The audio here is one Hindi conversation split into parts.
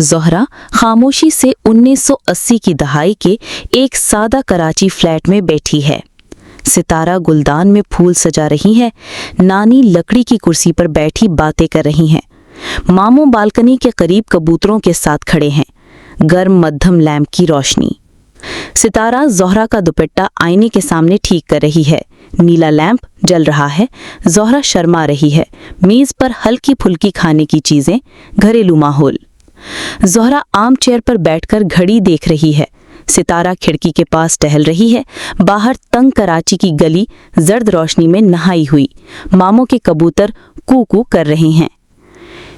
ज़ोहरा खामोशी से 1980 की दहाई के एक सादा कराची फ्लैट में बैठी है। सितारा गुलदान में फूल सजा रही है, नानी लकड़ी की कुर्सी पर बैठी बातें कर रही हैं। मामू बालकनी के करीब कबूतरों के साथ खड़े हैं। गर्म मध्यम लैंप की रोशनी। सितारा ज़ोहरा का दुपट्टा आईने के सामने ठीक कर रही है। नीला लैंप जल रहा है। ज़ोहरा शर्मा रही है। मेज पर हल्की फुल्की खाने की चीजें, घरेलू माहौल। ज़ोहरा आर्म चेयर पर बैठकर घड़ी देख रही है। सितारा खिड़की के पास टहल रही है। बाहर तंग कराची की गली जर्द रोशनी में नहाई हुई। मामों के कबूतर कू-कू कर रहे हैं।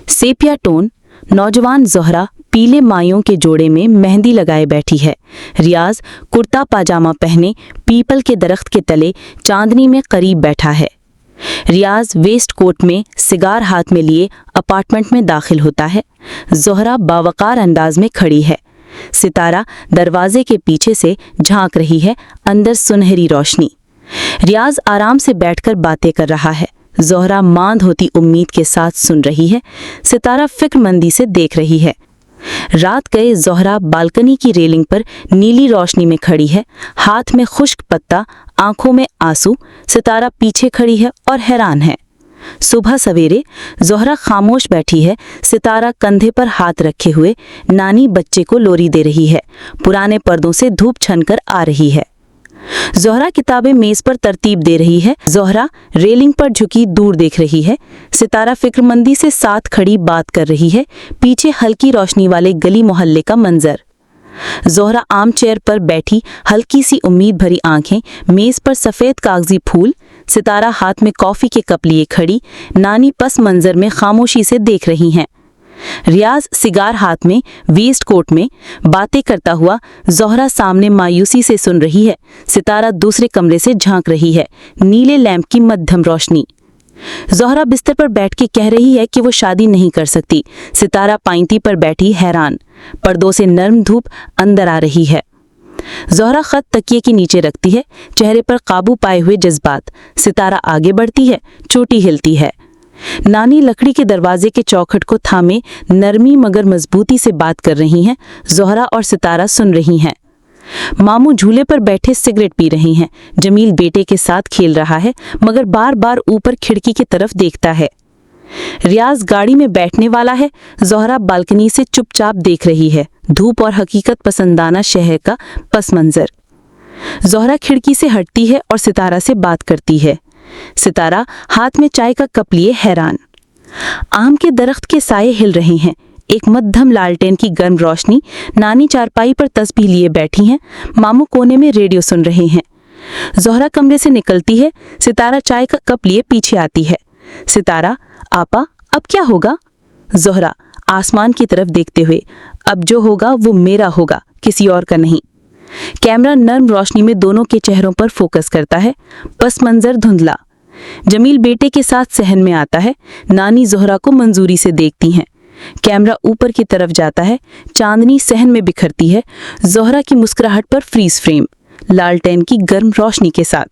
Sepia tone. नौजवान ज़ोहरा पीले मायों के जोड़े में मेहंदी लगाए बैठी है। रियाज कुर्ता पाजामा पहने पीपल के दरख्त के तले चांदनी में करीब बैठा है। रियाज वेस्ट कोट में सिगार हाथ में लिए अपार्टमेंट में दाखिल होता है। ज़ोहरा बावकार अंदाज में खड़ी है। सितारा दरवाजे के पीछे से झांक रही है, अंदर सुनहरी रोशनी। रियाज आराम से बैठकर बातें कर रहा है। ज़ोहरा मांद होती उम्मीद के साथ सुन रही है। सितारा फिक्रमंदी से देख रही है। रात गए ज़ोहरा बालकनी की रेलिंग पर नीली रोशनी में खड़ी है, हाथ में खुश्क पत्ता, आंखों में आंसू। सितारा पीछे खड़ी है और हैरान है। सुबह सवेरे ज़ोहरा खामोश बैठी है। सितारा कंधे पर हाथ रखे हुए नानी बच्चे को लोरी दे रही है। पुराने पर्दों से धूप छनकर आ रही है। ज़ोहरा किताबें मेज पर तरतीब दे रही है। ज़ोहरा रेलिंग पर झुकी दूर देख रही है। सितारा फिक्रमंदी से साथ खड़ी बात कर रही है। पीछे हल्की रोशनी वाले गली मोहल्ले का मंजर। ज़ोहरा आर्म चेयर पर बैठी, हल्की सी उम्मीद भरी आंखें, मेज पर सफ़ेद कागजी फूल। सितारा हाथ में कॉफ़ी के कप लिए खड़ी, नानी पस मंजर में खामोशी से देख रही हैं। रियाज सिगार हाथ में वेस्ट कोट में बातें करता हुआ ज़ोहरा सामने मायूसी से सुन रही है। सितारा दूसरे कमरे से झांक रही है। नीले लैंप की मध्यम रोशनी। ज़ोहरा बिस्तर पर बैठ के कह रही है कि वो शादी नहीं कर सकती। सितारा पाइंती पर बैठी हैरान। पर्दों से नर्म धूप अंदर आ रही है। ज़ोहरा खत तकिए के नीचे रखती है, चेहरे पर काबू पाए हुए जज्बात। सितारा आगे बढ़ती है, चोटी हिलती है। नानी लकड़ी के दरवाजे के चौखट को थामे नरमी मगर मजबूती से बात कर रही हैं। ज़ोहरा और सितारा सुन रही हैं। मामू झूले पर बैठे सिगरेट पी रहे हैं। जमील बेटे के साथ खेल रहा है, मगर बार बार ऊपर खिड़की की तरफ देखता है। रियाज गाड़ी में बैठने वाला है। ज़ोहरा बालकनी से चुपचाप देख रही है। धूप और हकीकत पसंदाना शहर का पस मंजर। ज़ोहरा खिड़की से हटती है और सितारा से बात करती है। सितारा हाथ में चाय का कप लिए हैरान। आम के दरख्त के साये हिल रहे हैं। एक मध्यम लालटेन की गर्म रोशनी। नानी चारपाई पर तस्बीह लिए बैठी हैं। मामू कोने में रेडियो सुन रहे हैं। ज़ोहरा कमरे से निकलती है। सितारा चाय का कप लिए पीछे आती है। सितारा, आपा अब क्या होगा? ज़ोहरा आसमान की तरफ देखते हुए, अब जो होगा वो मेरा होगा, किसी और का नहीं। कैमरा नर्म रोशनी में दोनों के चेहरों पर फोकस करता है। पस मंजर धुंधला। जमील बेटे के साथ सहन में आता है। नानी ज़ोहरा को मंजूरी से देखती हैं। कैमरा ऊपर की तरफ जाता है। चांदनी सहन में बिखरती है। ज़ोहरा की मुस्कुराहट पर फ्रीज फ्रेम, लालटेन की गर्म रोशनी के साथ।